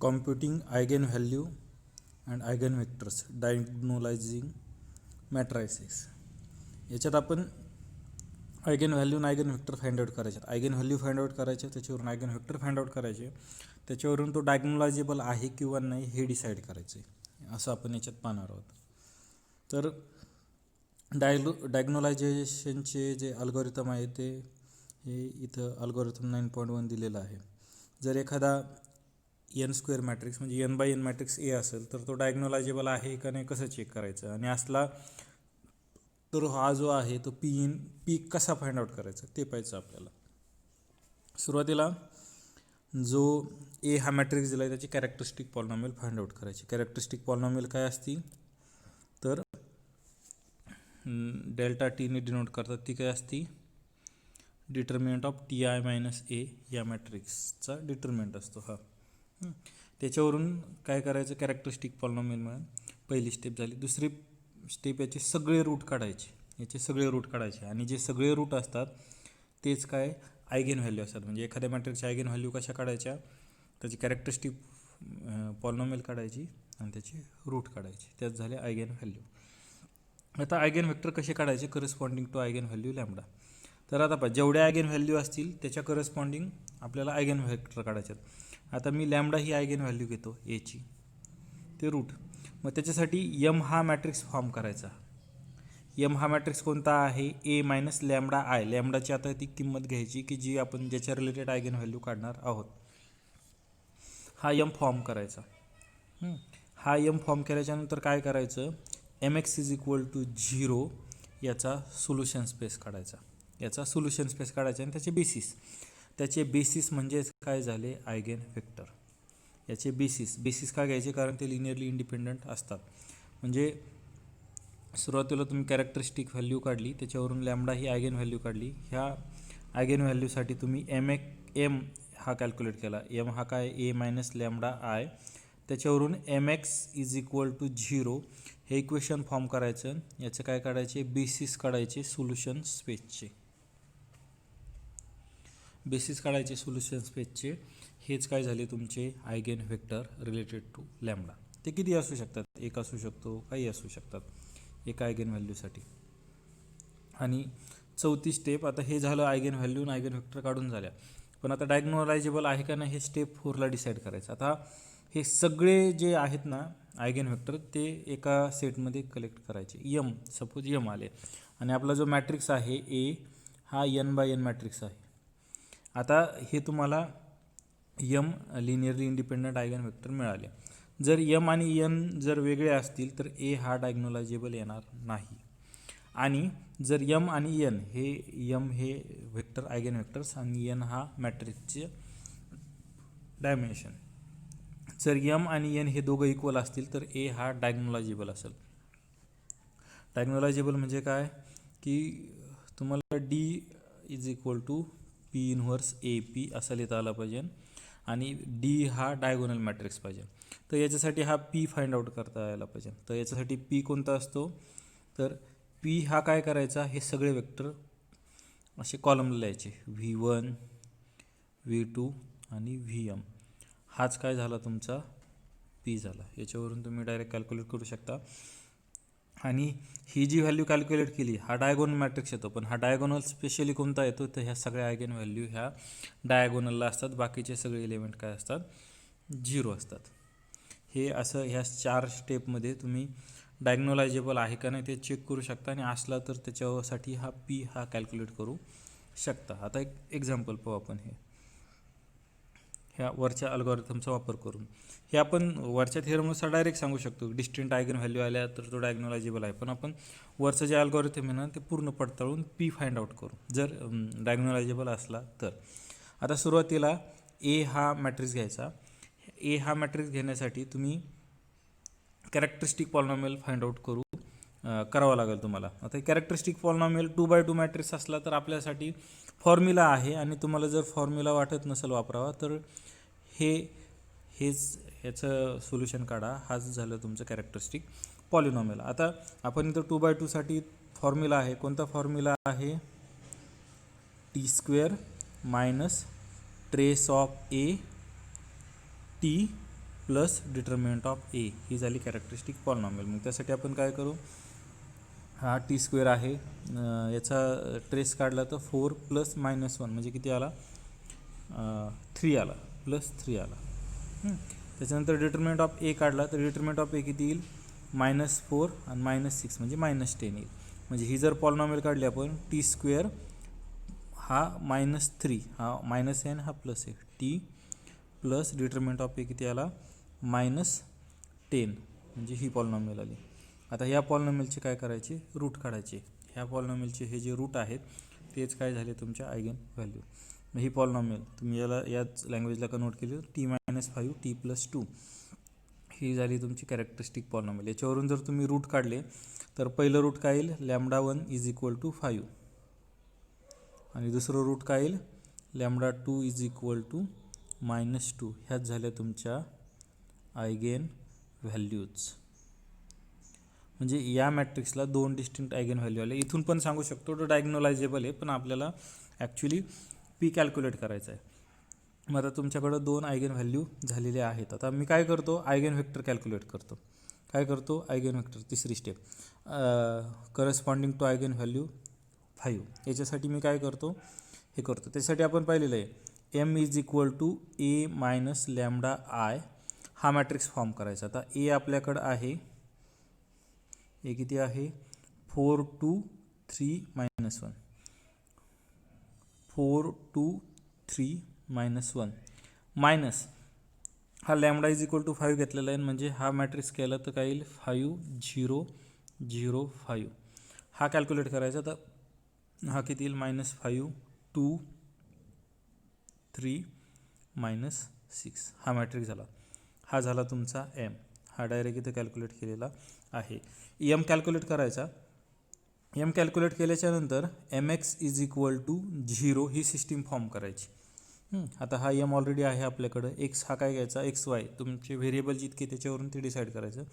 Computing eigen value and eigen vectors diagonalising matrices. याच्यात आपण eigen value आणि eigen vector find out करायचे. Eigen value find out करायचे, त्याच्यावरून आयगेन व्हेक्टर फाइंड आउट करायचे, त्याच्यावरून तो डायग्नोलायझेबल आहे किंवा नाही हे डिसाईड करायचे. असं आपण याच्यात पाहणार आहोत. तर डायग्नोलायझेशनचे जे अल्गोरिथम आहे ते हे इथं अल्गोरिथम 9.1 दिलेलं आहे. जर एखादा n² मॅट्रिक्स म्हणजे n/n मॅट्रिक्स ए असेल तर तो डायग्नोलायझेबल आहे का नाही कसं चेक करायचं, आणि असला तर हा जो आहे तो पी कसा फाइंड आउट करायचा ते पाहायचं आपल्याला. सुरुवातीला जो ए हा मॅट्रिक्स दिला आहे त्याची कॅरेक्टरिस्टिक पॉलिनॉमियल फाइंड आउट करायची. कॅरेक्टरिस्टिक पॉलिनॉमियल काय असती तर डेल्टा टीने डिनोट करतात. ती काय असती, डिटर्मिनंट ऑफ ti मायनस ए या मॅट्रिक्सचा डिटर्मिनंट असतो हा. त्याच्यावरून काय करायचं, कॅरेक्टरिस्टिक पॉलिनॉमियल म्हणून पहिली स्टेप झाली. दुसरी स्टेप याचे सगळे रूट काढायचे, आणि जे सगळे रूट असतात तेच काय आयगेन व्हॅल्यू असतात. म्हणजे एखाद्या मॅट्रिक्सच्या आयगेन व्हॅल्यू कशा काढायच्या, त्याची कॅरेक्टरिस्टिक पॉलिनॉमियल काढायची आणि त्याची रूट काढायची, त्याच झाले आयगेन व्हॅल्यू. आता आयगेन व्हेक्टर कसे काढायचे, corresponding to eigen value lambda. तर आता पहा, जेवढ्या आयगेन व्हॅल्यू असतील त्याच्या करस्पॉन्डिंग आपल्याला आयगेन व्हेक्टर काढायचे. आता मी लॅम्बडा ही आयगेन व्हॅल्यू घेतो एची, ते रूट. मग त्याच्यासाठी यम हा मॅट्रिक्स फॉर्म करायचा. यम हा मॅट्रिक्स कोणता आहे, ए मायनस लॅम्बडा आय. लॅम्बडाची आता ती किंमत घ्यायची की जी आपण ज्याच्या रिलेटेड आयगेन व्हॅल्यू काढणार आहोत. हा यम फॉर्म करायचा. हा यम फॉर्म केल्याच्यानंतर काय करायचं, mx इज इक्वल टू 0 याचा सोल्युशन स्पेस काढायचा. आणि त्याचे बेसिस म्हणजे काय झाले, आयगेन व्हेक्टर. याचे बेसिस काय घ्यायचे, कारण ते लिनियरली इंडिपेंडंट असतात. म्हणजे सुरुवातीला तुम्ही कॅरेक्टरिस्टिक व्हॅल्यू काढली, त्याच्यावरून लॅम्बडा ही आयगेन व्हॅल्यू काढली. ह्या आयगेन व्हॅल्यूसाठी तुम्ही एम हा कॅल्क्युलेट केला. एम हा काय, ए मायनस लॅम्बडा आय. त्याच्यावरून mx इज इक्वल टू 0 हे इक्वेशन फॉर्म करायचं. याचं काय काढायचे, बेसिस काढायचे सोल्युशन स्पेसचे. हेच काय झाले तुमचे eigen vector related to lambda. ते किती असू शकतात, एक असू शकतो, काही असू शकतात एका आयगेन व्हॅल्यूसाठी. आणि चौथी स्टेप, आता हे झालं आयगेन व्हॅल्यू आणि आयगेन व्हेक्टर काढून झाल्या. पण आता डायग्नोलायझेबल आहे का नाही हे स्टेप 4ला डिसाईड करायचं. आता हे सगळे जे आहेत ना आयगेन व्हेक्टर ते एका सेटमध्ये कलेक्ट करायचे. सपोज यम आले आणि आपला जो मॅट्रिक्स आहे ए हा n/n मॅट्रिक्स आहे. आता हे तुम्हाला m linearly independent eigen vector मिळाले. जर यम आणि एन जर वेगळे असतील तर ए हा डायग्नोलायझेबल येणार नाही. आणि जर यम आणि एन हे व्हेक्टर आयगेन व्हेक्टर्स आणि एन हा मॅट्रिक्सचे डायमेन्शन. जर यम आणि एन हे दोघं इक्वल असतील तर ए हा डायग्नोलायझेबल असेल. डायग्नोलायझेबल म्हणजे काय की तुम्हाला D is equal to P inverse A P असं लिहिता आलं पाहिजे, आणि डी हा डायगोनल मॅट्रिक्स पाहिजे. तर याच्यासाठी हा पी फाइंड आउट करता यायला पाहिजे. तर याच्यासाठी पी कोणता असतो, तर पी हा काय करायचा, हे सगळे वेक्टर असे कॉलमला लिहायचे, v1 v2 आणि vm. हाच काय झाला तुमचा पी झाला. याच्यावरून तुम्ही डायरेक्ट कॅल्क्युलेट करू शकता. आणि ही जी व्हॅल्यू कॅल्क्युलेट केली हा डायगोनल मॅट्रिक्स येतो, पण हा डायगोनल स्पेशली कोणता येतो, तर ह्या सगळ्या आयगेन व्हॅल्यू ह्या डायगोनलला असतात. बाकीचे सगळे एलिमेंट काय असतात, 0 असतात. हे असं ह्या 4 स्टेपमध्ये तुम्ही डायग्नोलायझेबल आहे का नाही ते चेक करू शकता, आणि असला तर त्याच्यासाठी हा पी हा कॅल्क्युलेट करू शकता. आता एक एक्झाम्पल पाहू आपण. ह्या वरच्या अल्गोरिथमचा वापर करून हे आपण वरच्या थिअरमनुसार डायरेक्ट सांगू शकतो, डिस्टिंक्ट आयगेन व्हॅल्यू आल्या तर तो डायग्नोलायझेबल आहे. पण आपण वरचं जे अल्गोरिथम आहे ना ते पूर्ण पडताळून पी फाइंड आउट करू जर डायग्नोलायझेबल असला तर. आता सुरुवातीला ए हा मॅट्रिक्स घ्यायचा. ए हा मॅट्रिक्स घेण्यासाठी तुम्ही कॅरेक्टरिस्टिक पॉलिनॉमियल फाइंड आउट करावं लागेल तुम्हाला. आता कॅरेक्टरिस्टिक पॉलिनॉमियल 2x2 मॅट्रिक्स असला तर आपल्यासाठी फॉर्म्युला आहे, आणि तुम्हाला जर फॉर्म्युला वाटत नसेल वापरावा तर ह्याचं सोल्युशन काढा. हाच झालं तुमचं कॅरेक्टरिस्टिक पॉलिनॉमियल. आता आपण इथं 2x2 साठी फॉर्म्युला आहे. कोणता फॉर्म्युला आहे, t² minus trace of A T plus determinant of A ही झाली कॅरेक्टरिस्टिक पॉलिनॉमियल. मग त्यासाठी आपण काय करू, हा टी स्क्वेअर आहे, याचा ट्रेस काढला तर 4 + -1 म्हणजे किती आला, 3 आला, +3 आला. त्याच्यानंतर डिटर्मिनंट ऑफ ए काढला तर डिटर्मिनंट ऑफ ए किती येईल, -4 आणि -6 म्हणजे -10 येईल. म्हणजे ही जर पॉलिनॉमियल काढली आपण, टी स्क्वेअर हा -3, हा मायनस आहे आणि हा प्लस आहे, टी प्लस डिटर्मिनंट ऑफ ए किती आला, -10 म्हणजे ही पॉलिनॉमियल आली. आता ह्या पॉलिनॉमियलचे काय करायचे, रूट काढायचे. ह्या पॉलिनॉमियलचे हे जे रूट आहेत तेच काय झाले तुमच्या आयगन व्हॅल्यू. मग ही पॉलिनॉमियल तुम्ही याला याच लँग्वेजला कन्वर्ट केली तर t-5 t + 2 ही झाली तुमची कॅरेक्टरिस्टिक पॉलिनॉमियल. याच्यावरून जर तुम्ही रूट काढले तर पहिलं रूट काय येईल, λ1 = 5 आणि दुसरं रूट काय येईल, λ2 = -2. ह्याच झाल्या तुमच्या आयगेन व्हॅल्यूज. म्हणजे या मॅट्रिक्सला 2 डिस्टिंक्ट आयगेन व्हॅल्यू आले. इथून पण सांगू शकतो तो डायग्नोलायझेबल आहे, पण आपल्याला ॲक्च्युली पी कॅल्क्युलेट करायचं आहे. मग आता तुमच्याकडं 2 आयगेन व्हॅल्यू झालेले आहेत. आता मी काय करतो, आयगेन व्हेक्टर कॅल्क्युलेट करतो. काय करतो, आयगेन व्हेक्टर, तिसरी step, corresponding to eigen value 5. याच्यासाठी मी काय करतो, हे करतो. त्यासाठी आपण पाहिलेलं आहे m = a - λI हा मॅट्रिक्स फॉर्म करायचा. आता ए आपल्याकडं आहे, ए किती आहे, 4 2 3 -1, 4 2 3 -1 मायनस हा λ = 5 घेतलेला आहे, म्हणजे हा मॅट्रिक्स केला तर काय येईल, 5 0 0 5. हा कॅल्क्युलेट करायचा. तर हा किती येईल, -5 2 3 -6 हा मॅट्रिक्स झाला. हा झाला तुमचा एम. हा डायरेक्ट इथं कॅल्क्युलेट केलेला आहे. एम कॅल्क्युलेट करायचा. एम कॅल्क्युलेट केल्याच्यानंतर mx = 0 ही सिस्टीम फॉर्म करायची. आता हा एम ऑलरेडी आहे आपल्याकडं. एक्स हा काय घ्यायचा, XY तुमचे व्हेरिएबल जितके त्याच्यावरून ते डिसाईड करायचं,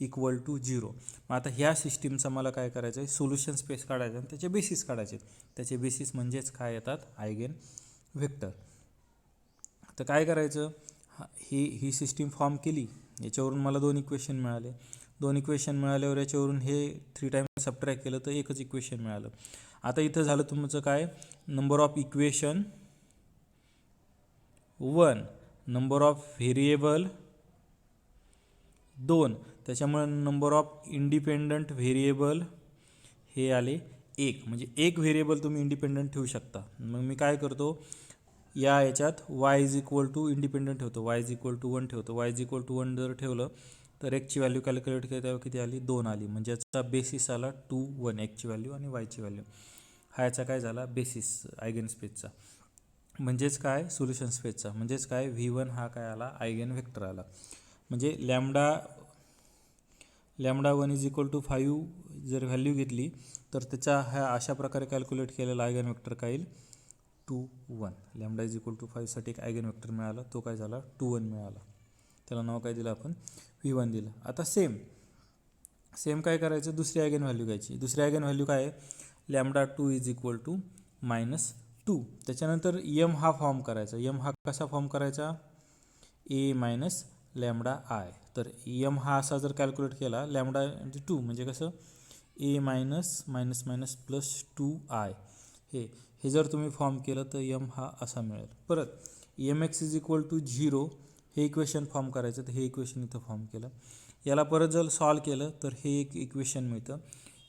=0. मग आता ह्या सिस्टीमचा मला काय करायचं आहे, सोल्युशन स्पेस काढायचं आणि त्याचे बेसिस काढायचे. त्याचे बेसिस म्हणजेच काय येतात, आयगेन व्हेक्टर. तर काय करायचं, ही सिस्टीम फॉर्म केली, याच्यावरून मला 2 इक्वेशन मिळाले. 2 इक्वेशन मिळाल्यावर याच्यावरून हे 3 टाइम्स सबट्रॅक्ट केलं तर एकच इक्वेशन मिळालं. आता इथं झालं तुमचं काय, number of equation 1, number of variable 2, त्याच्यामुळे नंबर ऑफ इंडिपेंडंट व्हेरिएबल हे आले 1. म्हणजे एक व्हेरिएबल तुम्ही इंडिपेंडंट ठेवू शकता. मग मी काय करतो, याच्यात y = इंडिपेंडंट ठेवतो, y = 1 ठेवतो. y = 1 जर ठेवलं तर एक्सची व्हॅल्यू कॅल्क्युलेट केली तेव्हा किती आली, 2 आली. म्हणजे याचा बेसिस आला 2 1, एक्सची व्हॅल्यू आणि वायची व्हॅल्यू. हा याचा काय झाला, बेसिस आयगेन स्पेसचा, म्हणजेच काय, सोल्युशन स्पेसचा. म्हणजेच काय, V1 हा काय आला, आयगेन व्हेक्टर आला. म्हणजे λ1 = 5 जर व्हॅल्यू घेतली तर त्याचा ह्या अशा प्रकारे कॅल्क्युलेट केलेला आयगेन व्हेक्टर काय येईल, 2 1. λ = 5 साठी एक आयगेन व्हेक्टर मिळाला, तो काय झाला, 2 1 मिळाला. त्याला नाव काय दिलं आपण, V1 दिलं. आता सेम काय करायचं, दुसरी आयगेन व्हॅल्यू घ्यायची. दुसरी आयगेन व्हॅल्यू काय आहे, λ2 = -2. त्याच्यानंतर m हा फॉर्म करायचा. m हा कसा फॉर्म करायचा, a - λI. तर m हा असा जर कॅल्क्युलेट केला, λ2 म्हणजे कसं, a -+2i. हे जर तुम्ही फॉर्म केलं तर m हा असा मिळेल. परत mx = 0 हे इक्वेशन फॉर्म करायचं, तर हे इक्वेशन इथं फॉर्म केलं. याला परत जर सॉल्व केलं तर हे एक इक्वेशन मिळतं.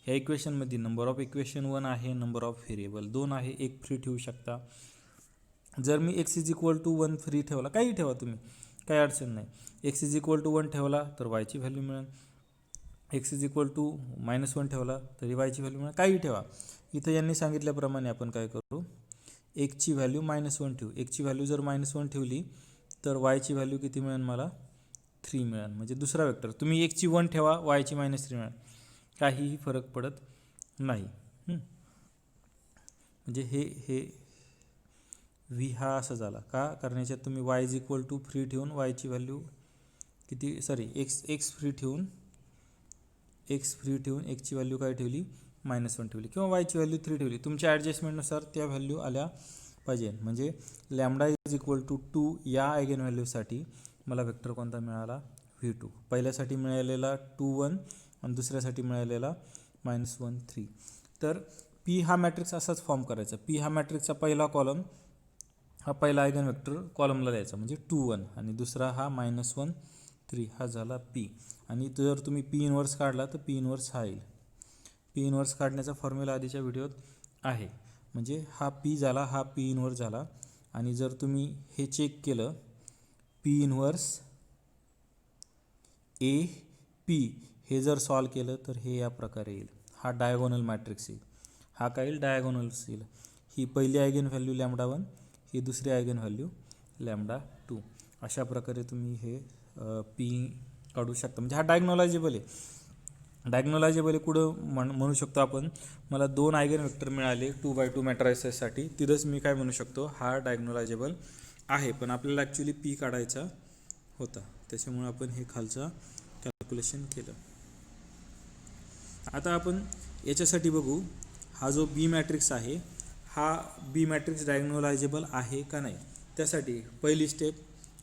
ह्या इक्वेशनमध्ये नंबर ऑफ इक्वेशन 1 आहे, नंबर ऑफ व्हेरिएबल 2 आहे, एक फ्री ठेवू शकता. जर मी x = 1 फ्री ठेवला, काही ठेवा तुम्ही, काही अडचण नाही. x = 1 ठेवला तर yची व्हॅल्यू मिळेल, x = -1 ठेवला तरी yची व्हॅल्यू मिळेल, काही ठेवा. इथं यांनी सांगितल्याप्रमाणे आपण काय करू, एक्सची व्हॅल्यू -1 ठेवू. एक्सची व्हॅल्यू जर -1 ठेवली तर yची व्हॅल्यू किती मिळेल, मला 3 मिळेल. म्हणजे दुसरा वेक्टर, तुम्ही एक्सची 1 ठेवा, yची -3 मिळेल, काहीही फरक पडत नाही. म्हणजे हे V हा असा झाला का, कारण याच्यात तुम्ही y = फ्री ठेवून yची व्हॅल्यू किती, सॉरी एक्स फ्री ठेवून एक्सची व्हॅल्यू काय ठेवली, -1 ठेवली, किंवा yची व्हॅल्यू 3 ठेवली. तुमच्या ॲडजस्टमेंटनुसार त्या व्हॅल्यू आल्या पाहिजे. म्हणजे λ = 2 या आयगेन व्हॅल्यूसाठी मला वेक्टर कोणता मिळाला, v2. पहिल्यासाठी मिळालेला 2 1 आणि दुसऱ्यासाठी मिळालेला -1 3. तर P हा मॅट्रिक्स असाच फॉर्म करायचा. P हा मॅट्रिक्सचा पहिला कॉलम हा पहिला आयगन वेक्टर कॉलमला द्यायचा म्हणजे 2 1 आणि दुसरा हा -1 3 हा झाला P. आणि जर तुम्ही P इन्व्हर्स काढला तर P इन्व्हर्स हा येईल. P इन्व्हर्स काढण्याचा फॉर्म्युला आधीच्या व्हिडिओत आहे. म्हणजे हा P झाला, हा P इन्व्हर्स झाला. आणि जर तुम्ही हे चेक केलं P इन्व्हर्स AP हे जर सॉल्व केलं तर हे या प्रकारे येईल. हा डायगोनल मॅट्रिक्स येईल. हा काय येईल, डायगोनल्स येईल. ही पहिली आयगन व्हॅल्यू λ1, ही दुसरी आयगन व्हॅल्यू λ2. अशा प्रकारे तुम्ही हे P काढू शकता. म्हणजे हा डायग्नोलायझेबल आहे. डायग्नोलायझेबल कुठं म्हणू शकतो आपण, मला 2 आयगन वेक्टर मिळाले 2x2 मॅट्रायसेससाठी, तिथंच मी काय म्हणू शकतो, हा डायग्नोलायझेबल आहे. पण आपल्याला ॲक्च्युली P काढायचा होता, त्याच्यामुळे आपण हे खालचं कॅल्क्युलेशन केलं. आता आपण याच्यासाठी बघू, हा जो B मॅट्रिक्स आहे हा B मॅट्रिक्स डायग्नोलायझेबल आहे का नाही. त्यासाठी पहिली स्टेप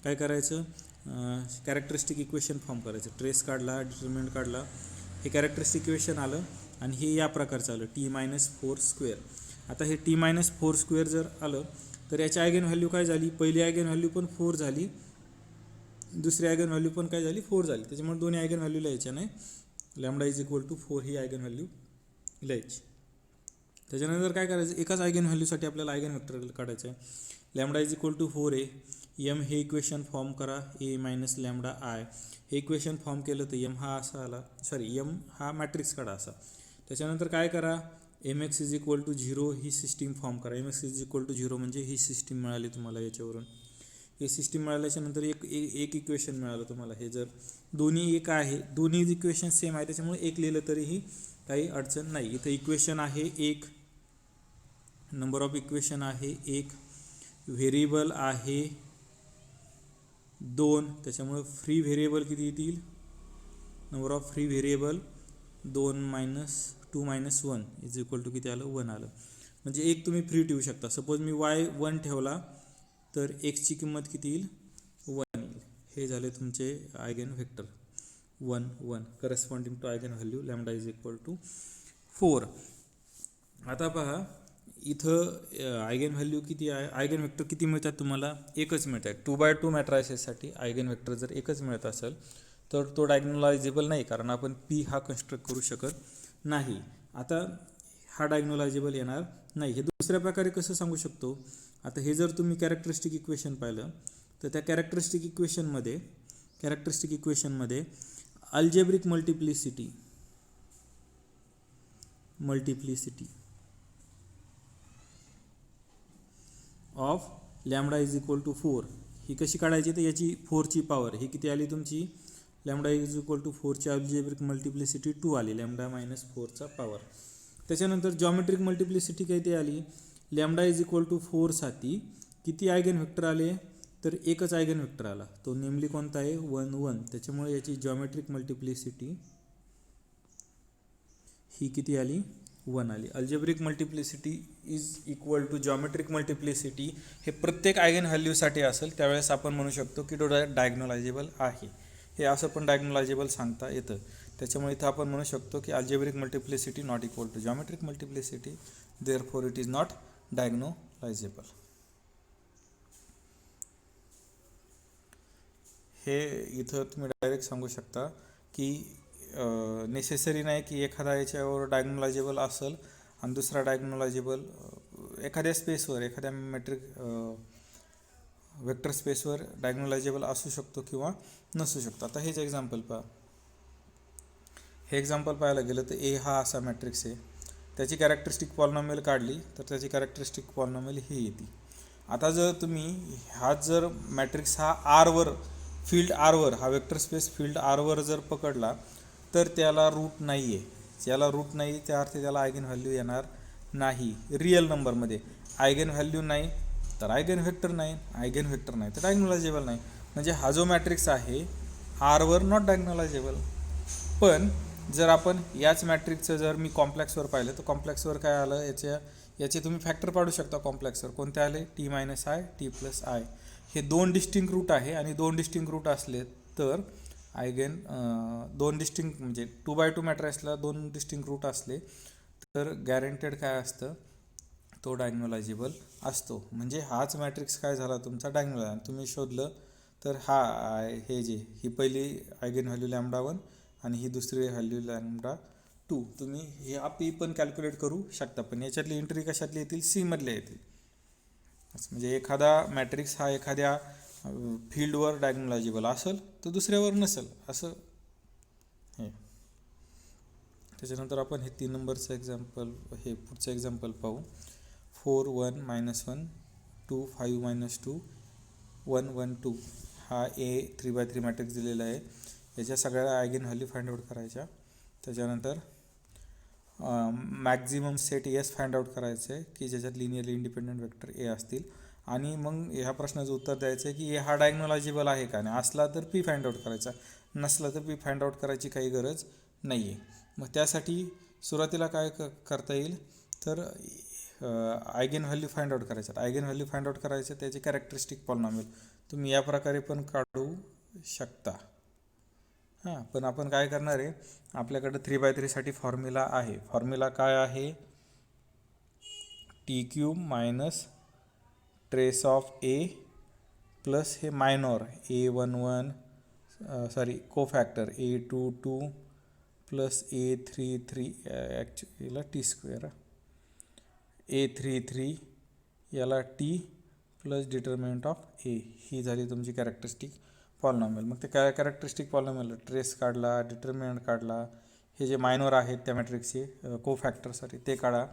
काय करायचं, कॅरेक्टरिस्टिक इक्वेशन फॉर्म करायचं. ट्रेस काढला, डिटर्मिनंट काढला, हे कॅरेक्टरिस्टिक इक्वेशन आलं आणि हे या प्रकारचं आलं t-4². आता हे t-4² जर आलं तर याची आयगन व्हॅल्यू काय झाली, पहिली आयगन व्हॅल्यू पण 4 झाली, दुसरी आयगन व्हॅल्यू पण काय झाली, 4 झाली. त्याच्यामुळे दोन्ही आयगन व्हॅल्यू लिहायच्या नाही, λ=4 ही आयगन व्हॅल्यू लिहायची. त्याच्यानंतर काय करायचं, एकाच आयगन व्हॅल्यूसाठी आपल्याला आयगन वेक्टर काढायचं आहे. λ=4 आहे, m हे इक्वेशन फॉर्म करा, a - λI. हे इक्वेशन फॉर्म केलं तर m हा असा आला, m हा मॅट्रिक्स काढा असा. त्याच्यानंतर काय करा, mx=0 ही सिस्टीम फॉर्म करा. mx=0 म्हणजे ही सिस्टीम मिळाली तुम्हाला याच्यावरून. हे सिस्टीम मिळाल्याच्यानंतर एक इक्वेशन मिळालं तुम्हाला. हे जर दोन्ही एक आहे, दोन्ही इक्वेशन सेम आहे, त्याच्यामुळे एक लिहिलं तरीही काही अडचण नाही. इथं इक्वेशन आहे 1, नंबर ऑफ इक्वेशन आहे 1, व्हेरिएबल आहे 2, त्याच्यामुळे फ्री व्हेरिएबल किती येतील, नंबर ऑफ फ्री व्हेरिएबल 2 - 2 - 1 = किती आलं, 1 आलं. म्हणजे एक तुम्ही फ्री ठेवू शकता. सपोज मी y1 ठेवला तर x ची किंमत किती येईल, 1 येईल. हे झाले तुमचे eigen vector 1 1 corresponding to eigen value λ=4. आता पहा इथं आयगन व्हॅल्यू किती आहे, आयगन वेक्टर किती मिळतात तुम्हाला, एकच मिळत आहे. 2x2 मॅट्रायसेससाठी आयगन वेक्टर जर एकच मिळत असेल तर तो डायग्नोलायझेबल नाही, कारण आपण P हा कन्स्ट्रक्ट करू शकत नाही. आता हा डायग्नोलायझेबल येणार नाही. हे दुसऱ्या प्रकारे कसं सांगू शकतो, आता हे जर तुम्ही कॅरेक्टरिस्टिक इक्वेशन पाहिलं तर त्या कॅरेक्टरिस्टिक इक्वेशनमध्ये अल्जेब्रिक मल्टिप्लिसिटी ऑफ λ=4 ही कशी काढायची, तर याची 4ची पॉवर ही किती आली तुमची, λ=4 ची अल्जेब्रिक मल्टिप्लिसिटी 2 आली, λ-4चा पॉवर. त्याच्यानंतर जॉमेट्रिक मल्टिप्लिसिटी किती आली, λ=4 साठी किती आयगन वेक्टर आले, तर एकच आयगन वेक्टर आला, तो नेमली कोणता आहे, 1 1. त्याच्यामुळे याची जॉमेट्रिक मल्टिप्लिसिटी ही किती आली, 1 आली. अल्जेब्रिक मल्टिप्लिसिटी = जॉमेट्रिक मल्टिप्लिसिटी हे प्रत्येक आयगन व्हॅल्यूसाठी असेल, त्यावेळेस आपण म्हणू शकतो की तो डायग्नोलायझेबल आहे. हे असं पण डायग्नोलायझेबल सांगता येतं. त्याच्यामुळे इथं आपण म्हणू शकतो की algebraic multiplicity = geometric multiplicity, therefore it is not diagonalisable. हे इथं तुम्ही डायरेक्ट सांगू शकता की नेसेसरी नाही की एखादा याच्यावर डायग्नोलायझेबल असेल आणि दुसरा डायग्नोलायझेबल एखाद्या स्पेसवर, एखाद्या मॅट्रिक वेक्टर स्पेसवर डायग्नोलायझेबल असू शकतो किंवा नसू शकतो. आता हेच एक्झाम्पल पहा. हे एक्झाम्पल पाहायला गेलं तर ए हा असा मॅट्रिक्स आहे, त्याची कॅरेक्टरिस्टिक पॉलिनॉमियल काढली तर त्याची कॅरेक्टरिस्टिक पॉलिनॉमियल ही येते. आता जर तुम्ही हा जर मॅट्रिक्स हा आरवर, फील्ड आरवर, हा वेक्टर स्पेस फील्ड आरवर जर पकडला तर त्याला रूट नाही आहे. ज्याला रूट नाही त्या अर्थी त्याला आयगन व्हॅल्यू येणार नाही. रिअल नंबरमध्ये आयगन व्हॅल्यू नाही तर आयगन व्हेक्टर नाही, आयगन व्हेक्टर नाही तर डायग्नोलायझेबल नाही. म्हणजे हा जो मॅट्रिक्स आहे आरवर नॉट डायग्नोलायझेबल. पण जर आपण याच मॅट्रिक्सचं जर मी कॉम्प्लेक्सवर पाहिलं तर कॉम्प्लेक्सवर काय आलं, याचे तुम्ही फॅक्टर पाडू शकता. कॉम्प्लेक्सवर कोणते आले, t - i t + i. हे 2 डिस्टिंक्ट रूट आहे आणि 2 डिस्टिंक्ट रूट असले तर आयगेन 2 डिस्टिंक्ट म्हणजे 2x2 मॅट्रिक्सला 2 डिस्टिंक्ट रूट असले तर गॅरंटेड काय असतं, तो डायगोनलायझेबल असतो. म्हणजे हाच मॅट्रिक्स काय झाला तुमचा डायगोनल आहे. तुम्ही शोधलं तर हे जे ही पहिली आयगेन व्हॅल्यू λ1 आणि ही दुसरी व्हॅल्यू λ2 तुम्ही हे पी पण कॅल्क्युलेट करू शकता. पण याच्यातली एंट्री कशातली येतील, सी मधल्या येतील. म्हणजे एखादा मॅट्रिक्स हा एखाद्या फील्डवर डायगोनलायझेबल असेल तर दुसऱ्यावर नसेल असं हे. त्याच्यानंतर आपण हे 3 नंबरचं एक्झाम्पल, हे पुढचं एक्झाम्पल पाहू. 4 1 -1 2 5 -2 1 1 2 हा A 3x3 मॅट्रिक्स दिलेला आहे. याच्या सगळ्या आयगेन व्हॅल्यू फाइंड आउट करायच्या. त्याच्यानंतर maximum set S find out करायचं आहे की ज्याच्यात लिनियरली इंडिपेंडंट वेक्टर ए असतील. आणि मग ह्या प्रश्नाचं उत्तर द्यायचं आहे की ए हा डायगोनलायझेबल आहे का, नाही असला तर पी फाइंड आउट करायचा, नसला तर पी फाइंड आउट करायची काही गरज नाही आहे. मग त्यासाठी सुरुवातीला काय करता येईल तर आयगेन व्हॅल्यू फाइंड आउट करायच्यात. आयगेन व्हॅल्यू फाइंड आउट करायचं त्याचे कॅरेक्टरिस्टिक पॉलिनॉमियल तुम्ही या प्रकारे पण काढू शकता. हां, पण आपण काय करणार आहे, आपल्याकडं 3x3 साठी फॉर्म्युला आहे. फॉर्म्युला काय आहे, t³ minus trace of A plus हे minor A11 cofactor A22 plus A33 ॲक्च्युअलीला t² A33 याला t plus determinant of A, ही झाली तुमची कॅरेक्टरिस्टिक पॉलिनॉमियल. मग ते काय कॅरेक्टरिस्टिक पॉलिनॉमियल, ट्रेस काढला, डिटर्मिनंट काढला, हे जे मायनॉर आहेत त्या मॅट्रिक्सचे कोफॅक्टरसाठी ते काढा,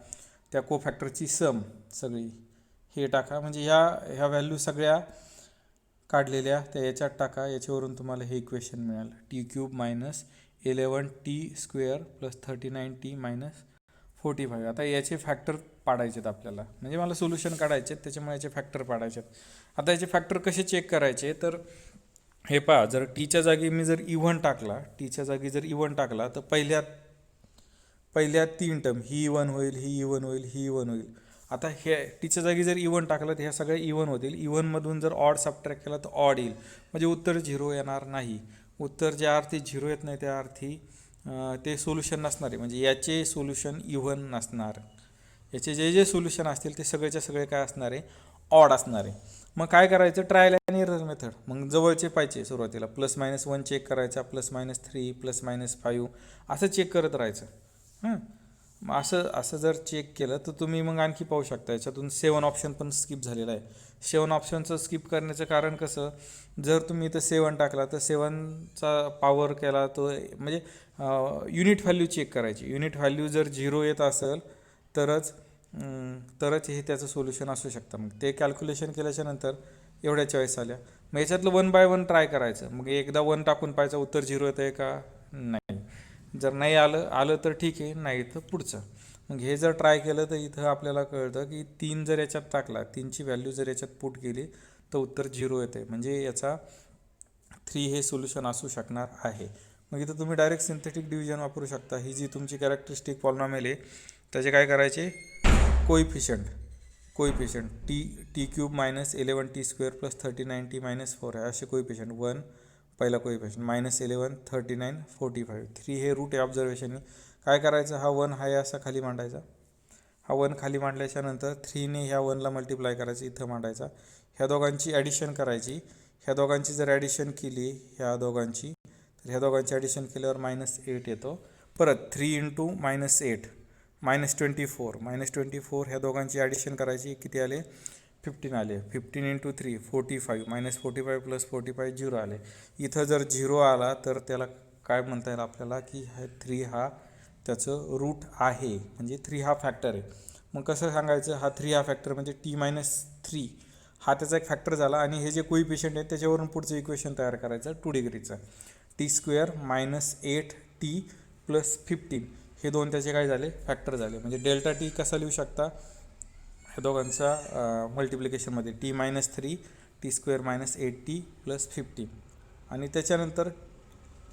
त्या कोफॅक्टरची सम सगळी हे टाका. म्हणजे ह्या व्हॅल्यू सगळ्या काढलेल्या त्या याच्यात टाका. याच्यावरून तुम्हाला हे इक्वेशन मिळालं, t³ minus 11t² plus 39t minus 45. आता याचे फॅक्टर पाडायचे आहेत आपल्याला, म्हणजे मला सोल्युशन काढायचे आहेत, त्याच्यामुळे याचे फॅक्टर पाडायचे आहेत. आता याचे फॅक्टर कसे चेक करायचे तर हे पहा, जर टीच्या जागी मी जर इव्हन टाकला, टीच्या जागी जर इव्हन टाकला तर पहिल्या 3 टर्म ही इव्हन होईल, ही इव्हन होईल, ही इव्हन होईल. आता हे टीच्या जागी जर इव्हन टाकलं तर ह्या सगळ्या इव्हन होतील. इव्हनमधून जर ऑड सबट्रॅक्ट केला तर ऑड येईल, म्हणजे उत्तर 0 येणार नाही. उत्तर ज्या अर्थी 0 येत नाही त्या अर्थी ते सोल्युशन नसणार आहे, म्हणजे याचे सोल्युशन इव्हन नसणार. याचे जे सोल्युशन असतील ते सगळेच्या सगळे काय असणार आहे, ऑड असणार आहे. मग काय करायचं, ट्रायल आणि एरर मेथड. मग जवळचे पाहिजे सुरुवातीला +-1 चेक करायचा, +-3 +-5 असं चेक करत राहायचं. मग असं जर चेक केलं तर तुम्ही मग आणखी पाहू शकता. याच्यातून 7 ऑप्शन पण स्किप झालेला आहे. 7 ऑप्शनचं स्किप करण्याचं कारण कसं, जर तुम्ही इथं 7 टाकला तर 7चा पॉवर केला तो म्हणजे युनिट व्हॅल्यू चेक करायची. युनिट व्हॅल्यू जर 0 येत असेल तरच हे त्याचं सोल्युशन असू शकतं. मग ते कॅल्क्युलेशन केल्याच्या नंतर एवढ्या चॉईस आल्या. मग याच्यातलं 1 बाय 1 ट्राय करायचं. मग एकदा 1 टाकून पाहायचं उत्तर 0 येतं आहे का, नाही. जर नाही आलं तर ठीक आहे, नाही तर पुढचं. मग हे जर ट्राय केलं तर इथं आपल्याला कळतं की 3 जर याच्यात टाकला, 3ची व्हॅल्यू जर याच्यात पुट केली तर उत्तर 0 येते, म्हणजे याचा 3 हे सोल्युशन असू शकणार आहे. मग इथं तुम्ही डायरेक्ट सिंथेटिक डिव्हिजन वापरू शकता. ही जी तुमची कॅरेक्टरिस्टिक पॉलिनॉमियल आहे त्याचे काय करायचे, coefficient t³ minus 11t² plus 39t minus 4 आहे असे कोइफिशियंट. 1 पहिला कोइफिशियंट -11 39 45 3 हे रूट आहे ऑब्झर्वेशनने. काय करायचं, हा 1 हा असा खाली मांडायचा. हा 1 खाली मांडल्याच्या नंतर 3ने ह्या 1ला मल्टिप्लाय करायचं, इथं मांडायचा. ह्या दोघांची ॲडिशन करायची. ह्या दोघांची जर ॲडिशन केली ह्या दोघांची तर ह्या दोघांची ॲडिशन केल्यावर -8 येतो. परत 3 × -8 -24 ह्या दोघांची ॲडिशन करायची, किती आले 15 आले. 15 × 3 45 -45 प्लस 45 0 आले. इथं जर 0 आला तर त्याला काय म्हणता येईल आपल्याला की 3 हा त्याचं रूट आहे, म्हणजे 3 हा फॅक्टर आहे. मग कसं सांगायचं, हा 3 हा फॅक्टर म्हणजे t-3 हा त्याचा एक फॅक्टर झाला. आणि हे जे कोइफिशियंट आहेत त्याच्यावरून पुढचं इक्वेशन तयार करायचं 2 डिग्रीचं. t² -8t प्लस 15 हे दोन त्याचे काय झाले, फॅक्टर झाले. म्हणजे Δt कसा लिहू शकता, ह्या दोघांचा मल्टिप्लिकेशनमध्ये t-3 t² -8t प्लस 15. आणि त्याच्यानंतर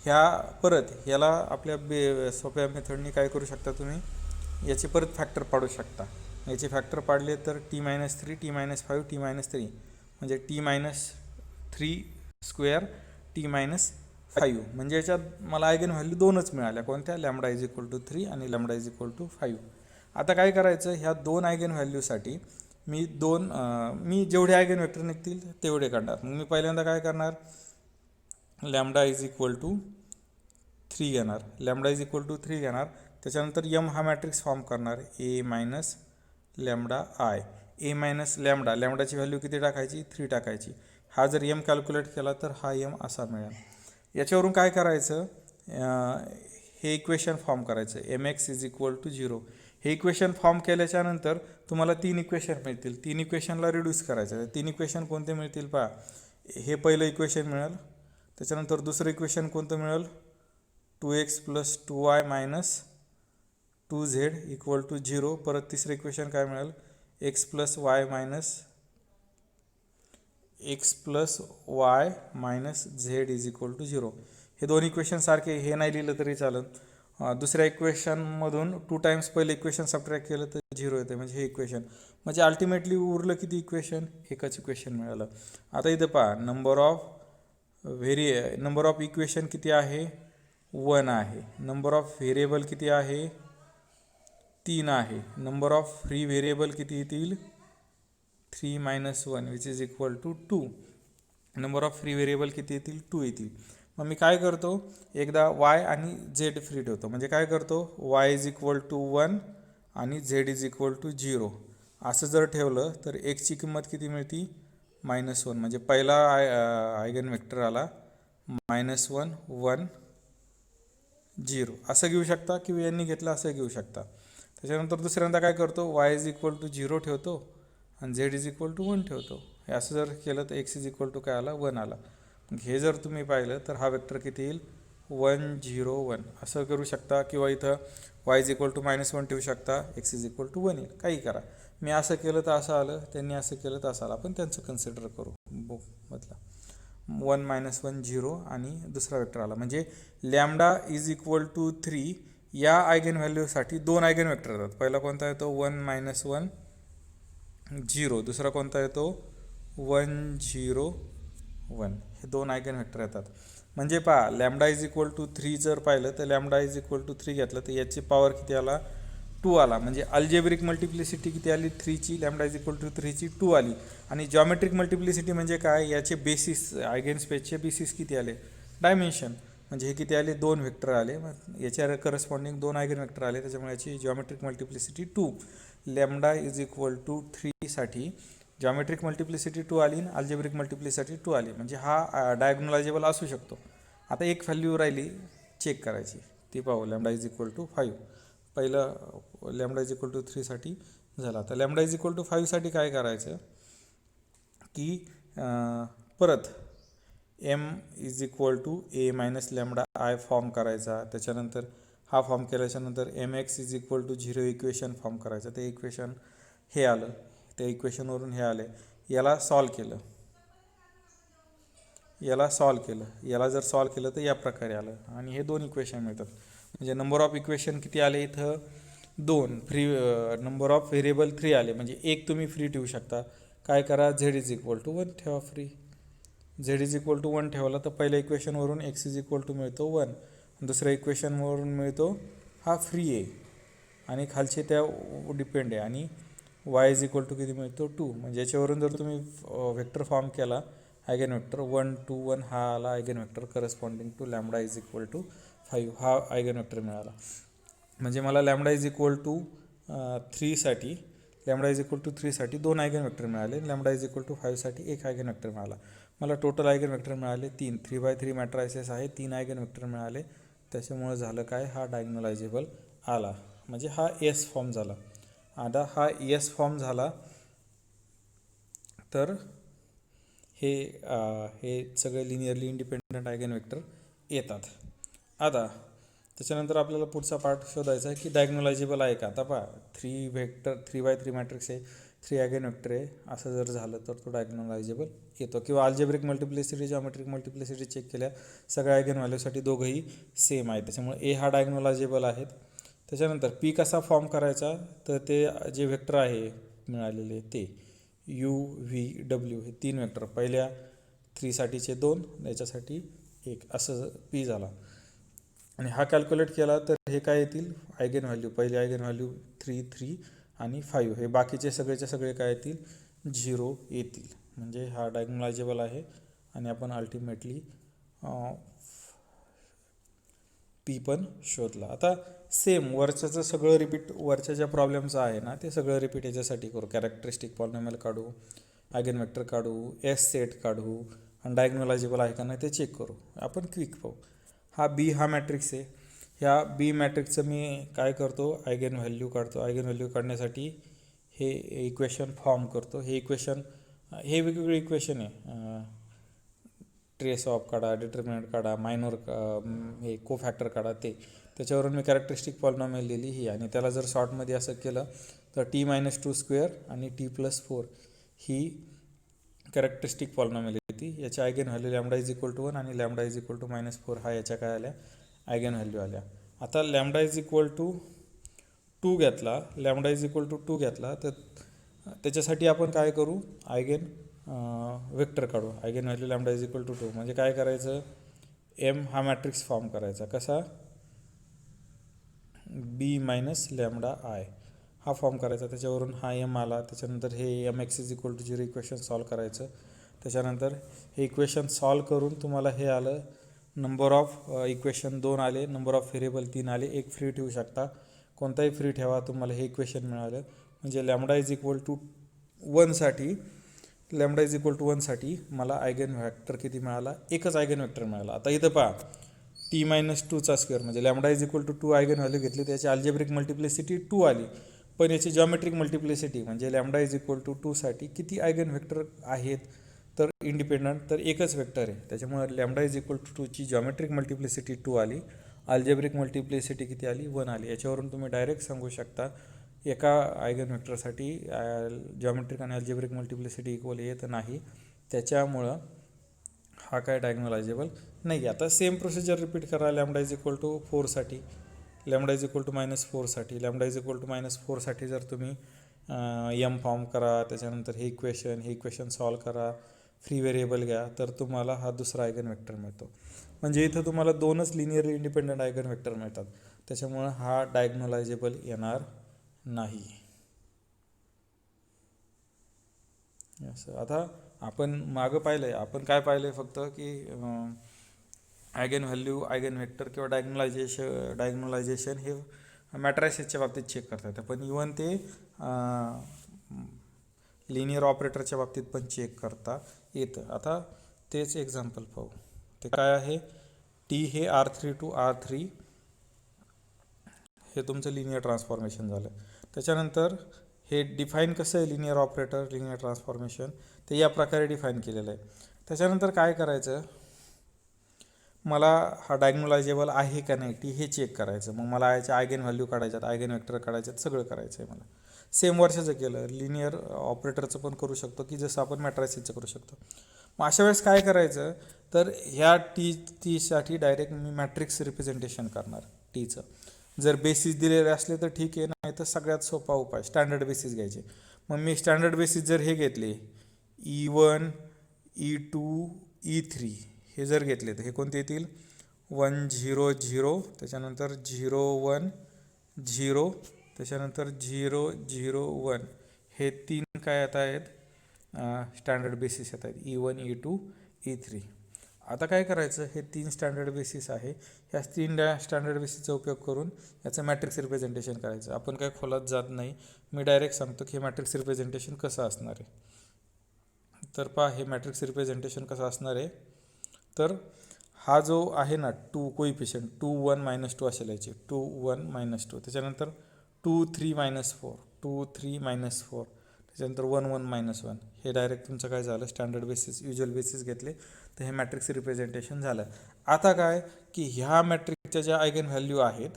ह्याला आपल्या सोप्या मेथडनी काय करू शकता तुम्ही, याचे परत फॅक्टर पाडू शकता. याचे फॅक्टर पाडले तर t-3 t-5 t-3 म्हणजे t-3 t-5 म्हणजे याच्यात मला आयगन व्हॅल्यू दोनच मिळाल्या. कोणत्या? λ=3 आणि λ=5. आता काय करायचं, ह्या दोन आयगन व्हॅल्यूसाठी मी जेवढे आयगन वेक्टर निघतील तेवढे काढणार. मग मी पहिल्यांदा काय करणार, λ=3 घेणार, λ=3 घेणार. त्याच्यानंतर m हा मॅट्रिक्स फॉर्म करणार, a minus lambda I. A minus lambda, लॅम्बडाची व्हॅल्यू किती टाकायची? 3 टाकायची. हा जर m कॅल्क्युलेट केला तर हा m असा मिळेल. याच्यावरून काय करायचं, हे इक्वेशन फॉर्म करायचं, mx=0. हे इक्वेशन फॉर्म केल्याच्यानंतर तुम्हाला 3 इक्वेशन मिळतील. 3 इक्वेशनला रिड्यूस करायचं. 3 इक्वेशन कोणते मिळतील पहा. हे पहिलं इक्वेशन मिळेल. त्याच्यानंतर दुसरं इक्वेशन कोणतं मिळेल? 2x + 2y - 2z = 0. परत तिसरं इक्वेशन काय मिळेल? x + y - z = 0. हे दोन इक्वेशन सारखे, हे नाही लिहिलं तरी चालत. दुसऱ्या इक्वेशनमधून 2 टाइम्स पहिले इक्वेशन सबट्रॅक्ट केलं तर 0 येते, म्हणजे हे इक्वेशन. म्हणजे अल्टिमेटली उरलं किती इक्वेशन? एकच इक्वेशन मिळालं. आता इथं पहा, नंबर ऑफ इक्वेशन किती आहे? 1 आहे. नंबर ऑफ व्हेरिएबल किती आहे? 3 आहे. नंबर ऑफ फ्री व्हेरिएबल किती येतील? 3 - 1 = 2. नंबर ऑफ फ्री व्हेरिएबल किती येतील? 2 येतील. मग मी काय करतो, एकदा y आणि z फ्री ठेवतो. म्हणजे काय करतो, y = 1 आणि z = 0 असं जर ठेवलं तर xची किंमत किती मिळते? -1. म्हणजे पहिला आयगन वेक्टर आला -1 1 0 असं घेऊ शकता, किंवा यांनी घेतलं असं घेऊ शकता. त्याच्यानंतर दुसऱ्यांदा काय करतो, y = 0 ठेवतो आणि z = 1 ठेवतो. हे असं जर केलं तर x = काय आला? 1 आला. हे जर तुम्ही पाहिलं तर हा वेक्टर किती येईल? 1 0 1 असं करू शकता, किंवा इथं y = -1 ठेवू शकता, x = 1 येईल. काही करा. मी असं केलं तर असं आलं, त्यांनी असं केलं तर असं आलं. आपण त्यांचं कन्सिडर करू. मधला 1 - 1 0 आणि दुसरा वेक्टर आला. म्हणजे λ=3 या आयगन व्हॅल्यूसाठी दोन आयगन वेक्टर येतात. पहिला कोणता येतो? 1 - 1 0. दुसरा कोणता येतो? 1 0 1. हे दोन आयगन वेक्टर येतात. म्हणजे पहा, λ=3 जर पाहिलं तर λ=3 घेतलं तर याची पॉवर किती आला? 2 आला. म्हणजे अल्जेब्रिक मल्टिप्लिसिटी किती आली? 3ची. λ=3ची 2 आली. आणि जॉमेट्रिक मल्टिप्लिसिटी म्हणजे काय? याचे बेसिस, आयगन स्पेसचे बेसिस किती आले? डायमेन्शन. म्हणजे हे किती आले? 2 वेक्टर आले. याच्या करस्पॉन्डिंग 2 आयगन वेक्टर आले. त्याच्यामुळे याची जॉमेट्रिक मल्टिप्लिसिटी 2. λ=3 साठी जॉमेट्रिक मल्टिप्लिसिटी 2 आली आणि अल्जेब्रिक मल्टिप्लिसिटी 2 आली. म्हणजे हा डायगोनलायझेबल असू शकतो. आता एक व्हॅल्यू राहिली चेक करायची, ती पाहू. λ=5. पहिलं λ=3 साठी झाला. आता λ=5 साठी काय करायचं, की परत m=a - λI फॉर्म करायचा. त्याच्यानंतर हा फॉर्म केल्याच्यानंतर mx=0 इक्वेशन फॉर्म करायचं. ते इक्वेशन हे आलं, त्या इक्वेशनवरून हे आले. याला सॉल्व केलं, याला जर सॉल्व केलं तर या प्रकारे आलं. आणि हे दोन इक्वेशन मिळतात. म्हणजे नंबर ऑफ इक्वेशन किती आले इथं? 2. फ्री नंबर ऑफ व्हेरिएबल 3 आले. म्हणजे एक तुम्ही फ्री ठेवू शकता. काय करा, z = 1 ठेवा फ्री. z = 1 ठेवला तर पहिल्या इक्वेशनवरून x मिळतो 1. दुसऱ्या इक्वेशनवरून मिळतो हा फ्री आहे आणि खालचे त्या डिपेंड आहे. आणि y किती मिळतो? 2. म्हणजे याच्यावरून जर तुम्ही वेक्टर फॉर्म केला, आयगन वेक्टर 1 2 1 हा आला आयगन वेक्टर करस्पॉन्डिंग टू λ=5 हा आयगन वेक्टर मिळाला. म्हणजे मला λ=3 साठी 2 आयगन वेक्टर मिळाले. λ=5 साठी 1 आयगन वेक्टर मिळाला. मला टोटल आयगन वेक्टर मिळाले 3. 3x3 मॅट्रायसेस आहे, 3 आयगन वेक्टर मिळाले. त्याच्यामुळे झालं काय, हा डायगोनलायझेबल आला. म्हणजे हा एस फॉर्म झाला. आता हा एस फॉर्म झाला तर हे सगळे लिनियरली इंडिपेंडंट आयगन वेक्टर येतात. आता त्याच्यानंतर आपल्याला पुढचा पार्ट शोधायचा आहे की डायगोनलायझेबल आहे का. आता पहा, 3x3 मॅट्रिक्स आहे, 3 आयगन वेक्टर आहे, असं जर झालं तर तो डायगोनलायझेबल येतो. किंवा algebraic multiplicity, geometric multiplicity check केल्या सगळ्या आयगन व्हॅल्यूसाठी दोघंही सेम आहे. त्याच्यामुळे ए हा डायगोनलायझेबल आहेत. त्याच्यानंतर पी कसा फॉर्म करायचा, तर ते जे वेक्टर आहे मिळालेले ते यू व्ही डब्ल्यू हे 3 वेक्टर, पहिल्या 3साठीचे 2, याच्यासाठी 1 असं पी झाला. आणि हा कॅल्क्युलेट केला तर हे काय येतील आयगेन व्हॅल्यू, पहिले आयगेन व्हॅल्यू 3 3 आणि 5, हे बाकीचे सगळेचे सगळे काय येतील 0 येतील. म्हणजे हा डायगोनलायझेबल आहे आणि आपण अल्टिमेटली पी पण शोधला. आता सेम वरच्याचं सगळं रिपीट, वरच्या ज्या प्रॉब्लेमचं आहे ना ते सगळं रिपीट याच्यासाठी करू. कॅरेक्टरिस्टिक पॉलिनॉमियल काढू, आयगेन वेक्टर काढू, एस सेट काढू आणि डायगोनलायझेबल आहे का नाही ते चेक करू. आपण क्विक पाहू. हा बी हा मॅट्रिक्स आहे. ह्या बी मॅट्रिक्सचं मी काय करतो, आयगेन व्हॅल्यू काढतो. आयगेन व्हॅल्यू काढण्यासाठी हे इक्वेशन फॉर्म करतो. हे इक्वेशन, हे वेगवेगळे इक्वेशन आहे. ट्रेस ऑफ काढा, डिटर्मिनंट काढा, मायनॉर हे कोफॅक्टर काढा, त्याच्यावरून मी कॅरेक्टरिस्टिक पॉलिनॉमियल लिहिली ही. आणि त्याला जर शॉर्टमध्ये असं केलं तर t-2² आणि t+4 ही कॅरेक्टरिस्टिक पॉलिनॉमियल येते. याच्या आयगेन व्हॅल्यू λ=1 आणि λ=-4 हा याच्या काय आल्या आयगेन व्हॅल्यू आल्या. आता λ=2 घेतला, λ=2 घेतला तर त्याच्यासाठी आपण काय करू, आयगेन वेक्टर काढू. आयगेन व्हॅल्यू λ=2 म्हणजे काय करायचं, एम हा मॅट्रिक्स फॉर्म करायचा. कसा, बी मायनस लॅम्डा आय हा फॉर्म करायचा. त्याच्यावरून हा एम आला. त्याच्यानंतर हे mx=0 इक्वेशन सॉल्व करायचं. त्याच्यानंतर हे इक्वेशन सॉल्व करून तुम्हाला हे आलं, नंबर ऑफ इक्वेशन 2 आले, नंबर ऑफ व्हेरिएबल 3 आले, एक फ्री ठेवू शकता, कोणताही फ्री ठेवा, तुम्हाला हे इक्वेशन मिळालं. म्हणजे λ=1 साठी मला आयगेन व्हेक्टर किती मिळाला, एकच आयगेन व्हेक्टर मिळाला. आता इथं पहा t-2 म्हणजे λ=2 आयगेन व्हॅल्यू घेतली, त्याची अल्जेब्रिक मल्टिप्लिसिटी 2 आली, पण याची जॉमेट्रिक मल्टिप्लिसिटी म्हणजे λ=2 साठी किती आयगेन व्हेक्टर आहेत, तर इंडिपेंडंट तर एकच वेक्टर आहे. त्याच्यामुळे λ=2 ची जॉमेट्रिक मल्टिप्लिसिटी 2 आली, अल्जेब्रिक मल्टिप्लिसिटी किती आली, 1 आली. याच्यावरून तुम्ही डायरेक्ट सांगू शकता एका आयगेन व्हेक्टरसाठी जॉमेट्रिक आणि अल्जेब्रिक मल्टिप्लिसिटी इक्वल येत नाही, त्याच्यामुळं हा काय डायगोनलायझेबल नाही. आता सेम प्रोसिजर रिपीट करा λ=4 साठी, λ=-4 साठी, λ=-4 साठी जर तुम्ही एम फॉर्म करा, त्याच्यानंतर हे इक्वेशन सॉल्व करा, फ्री व्हेरिएबल घ्या, तर तुम्हाला हा दुसरा आयगेन वेक्टर मिळतो. म्हणजे इथं तुम्हाला 2च लिनियरली इंडिपेंडंट आयगेन वेक्टर मिळतात. त्याच्यामुळं हा डायगोनलायझेबल येणार नाही. असं. आता आपण मागं पाहिलं आहे, आपण काय पाहिलं आहे फक्त की आयगेन व्हॅल्यू, आयगेन व्हेक्टर किंवा डायगोनलायझेशन हे मॅट्रायसेसच्या बाबतीत चेक करता येतं, पण इवन ते लिनियर ऑपरेटरच्या बाबतीत पण चेक करता येतं. आता तेच एक्झाम्पल पाहू. ते काय आहे, टी हे R3 to R3 हे तुमचं लिनियर ट्रान्सफॉर्मेशन झालं. त्याच्यानंतर हे डिफाईन कसं आहे, लिनियर ऑपरेटर, लिनियर ट्रान्सफॉर्मेशन ते या प्रकारे डिफाईन केलेलं आहे. त्याच्यानंतर काय करायचं, मला हा डायगोनलायझेबल आहे का नाही टी हे चेक करायचं. मग मला याचे आयगेन व्हॅल्यू काढायच्यात, आयगेन वेक्टर काढायच्यात, सगळं करायचं आहे मला. सेम वर्षाचं केलं, लिनियर ऑपरेटरचं पण करू शकतो की जसं आपण मॅट्रायसेसचं करू शकतो. मग अशा वेळेस काय करायचं, तर ह्या टीसाठी डायरेक्ट मी मॅट्रिक्स रिप्रेझेंटेशन करणार टीचं. जर बेसिस दिलेले असले तर ठीक आहे, नाही तर सगळ्यात सोपा उपाय स्टँडर्ड बेसिस घ्यायचे. मग मी स्टँडर्ड बेसिस जर हे घेतले E1 E2 E3 हे जर घेतले तर हे कोणते येतील, 1 0 0, त्याच्यानंतर 0 1 0, त्याच्यानंतर 0 0 1, हे 3 काय येत आहेत स्टँडर्ड बेसिस येत आहेत, E1 E2 E3. आता काय करायचं, हे 3 स्टँडर्ड बेसिस आहे, ह्या 3 स्टँडर्ड बेसिसचा उपयोग करून याचं मॅट्रिक्स रिप्रेझेंटेशन करायचं. आपण काय खोलात जात नाही, मी डायरेक्ट सांगतो की हे मॅट्रिक्स रिप्रेझेंटेशन कसं असणार आहे. तर पहा, हे मॅट्रिक्स रिप्रेझेंटेशन कसं असणार आहे, तर हा जो आहे ना 2 कोइफिशियंट 2 1 -2 असे लिहायचे, 2 1 -2, त्याच्यानंतर 2 3 -4, 2 3 -4, त्याच्यानंतर 1 1 -1, हे डायरेक्ट तुमचं काय झालं स्टँडर्ड बेसिस, युज्युअल बेसिस घेतले तर हे मॅट्रिक्स रिप्रेझेंटेशन झालं. आता काय की ह्या मॅट्रिक्सच्या ज्या आयगेन व्हॅल्यू आहेत,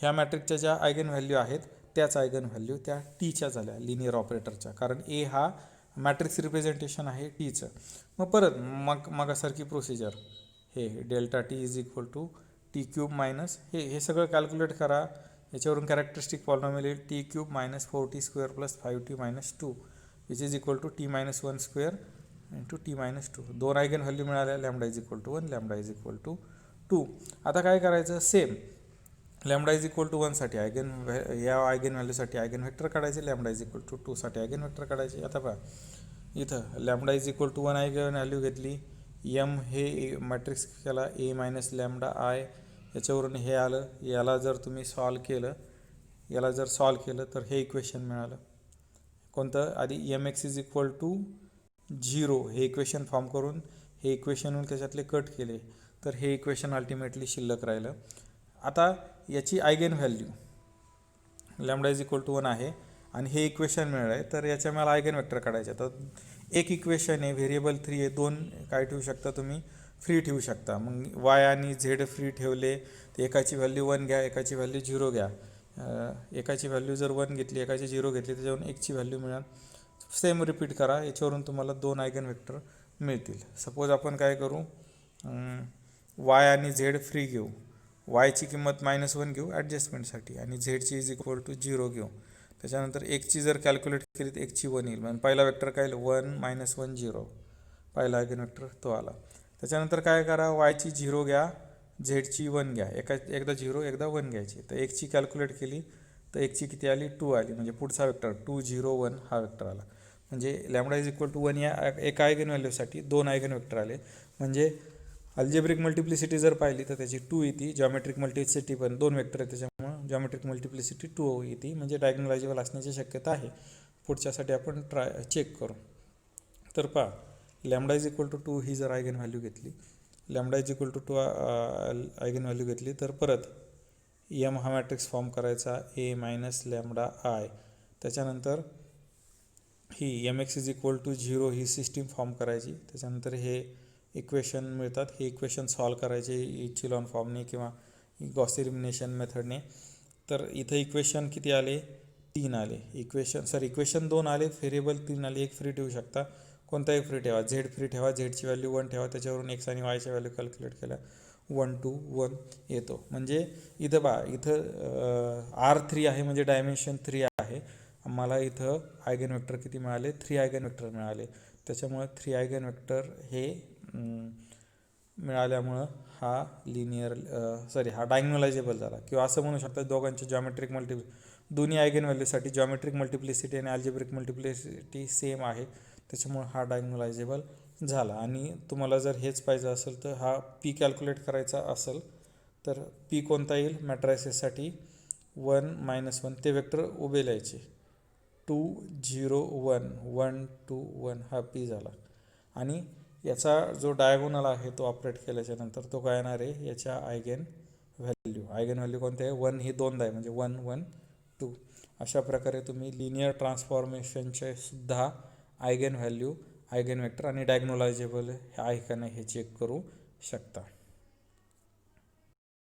ह्या मॅट्रिक्सच्या ज्या आयगेन व्हॅल्यू आहेत त्याच आयगेन व्हॅल्यू त्या टीच्या झाल्या लिनियर ऑपरेटरच्या, कारण ए हा मॅट्रिक्स रिप्रेझेंटेशन आहे टीचं. मग परत मगासारखी प्रोसिजर, हे डेल्टा T=T³ मायनस हे सगळं कॅल्क्युलेट करा. याच्यावरून कॅरेक्टरिस्टिक पॉलिनॉमियल येईल T³ -4T² + 5T - 2, which is equal to T minus one square into T minus two. दोन आयगन व्हॅल्यू मिळाल्या, lambda is equal to 1, lambda is equal to 2. आता काय करायचं, same lambda is equal to 1 साठी या eigen व्हॅल्यूसाठी eigen vector काढायचे, lambda is equal to 2 साठी आयगन व्हेक्टर काढायचे. आता पहा इथं lambda is equal to 1 eigen value घेतली, एम हे मॅट्रिक्स केला ए मायनस लॅम्बडा आय, याच्यावरून हे आलं. याला जर तुम्ही सॉल्व केलं, तर हे इक्वेशन मिळालं कोणतं, आधी M X is equal to 0 हे इक्वेशन फॉर्म करून हे इक्वेशनहून त्याच्यातले कट केले, तर हे इक्वेशन अल्टिमेटली शिल्लक राहिलं. आता याची eigen value lambda is equal to 1 आहे आणि हे इक्वेशन मिळालं आहे, तर याच्या मला आयगन वेक्टर काढायचे. तर एक इक्वेशन आहे, व्हेरिएबल 3 आहे, दोन काय ठेवू शकता तुम्ही, फ्री ठेवू शकता. मग वाय आणि झेड फ्री ठेवले, तर एकाची व्हॅल्यू 1 घ्या, एकाची व्हॅल्यू 0 घ्या. एकाची व्हॅल्यू जर 1 घेतली, एकाची 0 घेतली, त्याच्यावरून एकची व्हॅल्यू मिळेल. सेम रिपीट करा, याच्यावरून तुम्हाला दोन आयगन वेक्टर मिळतील. सपोज आपण काय करू, वाय आणि झेड फ्री घेऊ, वायची किंमत -1 घेऊ ॲडजस्टमेंटसाठी आणि झेडची इज इक्वल टू 0 घेऊ. त्याच्यानंतर एकची जर कॅल्क्युलेट केली तर एकची 1 येईल. म्हणजे पहिला वेक्टर काय येईल, 1 -1 0, पहिला आयगन वेक्टर तो आला. त्याच्यानंतर काय करा, वायची 0 घ्या, झेडची 1 घ्या, एकदा 0 एकदा 1 घ्यायची. तर एकची कॅल्क्युलेट केली तर एकची किती आली, 2 आली. म्हणजे पुढचा वेक्टर 2 0 1 हा वेक्टर आला. म्हणजे लॅम्बडा इज इक्वल टू 1 या एका आयगन व्हॅल्यूसाठी दोन आयगन वेक्टर आले. म्हणजे अल्जेब्रिक मल्टिप्लिसिटी जर पाहिली तर त्याची 2 येते, जॉमेट्रिक मल्टिप्लिसिटी पण दोन वेक्टर आहे त्याच्यामुळं जॉमेट्रिक मल्टिप्लिसिटी 2 येते, म्हणजे डायगोनलायझेबल असण्याची शक्यता आहे. पुढच्यासाठी आपण चेक करू. तर पहा, लॅम्बडा इज इक्वल टू 2 ही जर आयगन व्हॅल्यू घेतली, lambda is equal to 2 eigen value घेतली, तर परत एम हा मॅट्रिक्स फॉर्म करायचा, ए मायनस लॅम्बडा आय. त्याच्यानंतर ही M X is equal to 0 ही सिस्टीम फॉर्म करायची. त्याच्यानंतर हे इक्वेशन मिळतात, हे इक्वेशन सॉल्व करायचे इचिलॉन फॉर्मने किंवा गॉस एलिमिनेशन मेथडने. तर इथं इक्वेशन किती आले, 3 आले. इक्वेशन 2 आले, व्हेरिएबल 3 आले. एक फ्री ठेवू शकता, कोणताही फ्री ठेवा, झेड फ्री ठेवा, झेडची व्हॅल्यू 1 ठेवा, त्याच्यावरून एक्स आणि वायच्या व्हॅल्यू कॅल्क्युलेट केल्या, 1 2 1 येतो. म्हणजे इथं इथं R3 आहे, म्हणजे डायमेन्शन 3 आहे. मला इथं आयगन वेक्टर किती मिळाले, 3 आयगन वेक्टर मिळाले. त्याच्यामुळे 3 आयगन वेक्टर हे मिळाल्यामुळं हा हा डायगोनलायझेबल झाला. किंवा असं म्हणू शकता, दोघांचे जॉमेट्रिक दोन्ही आयगन व्हॅल्यूसाठी जॉमेट्रिक मल्टिप्लिसिटी आणि अल्जेब्रिक मल्टिप्लिसिटी सेम आहे, त्याच्यामुळे हा डायगोनलायझेबल झाला. आणि तुम्हाला जर हेच पाहिजे असेल तर हा पी कॅल्क्युलेट करायचा असेल तर पी कोणता येईल, मॅट्रायसेससाठी 1 -1 ते वेक्टर उभे लिहायचे, 2 0 1 1 2 1 हा पी झाला. आणि याचा जो डायगोनल आहे तो ऑपरेट केल्याच्या नंतर तो काय येणार आहे, याच्या आयगन व्हॅल्यू कोणते आहे, 1 ही दोनदा आहे, म्हणजे 1 1 2. अशा प्रकारे तुम्ही लिनियर ट्रान्सफॉर्मेशनचे सुद्धा आयगन व्हॅल्यू, आयगन वेक्टर आणि डायगोनलायझेबल आहे का नाही हे चेक करू शकता.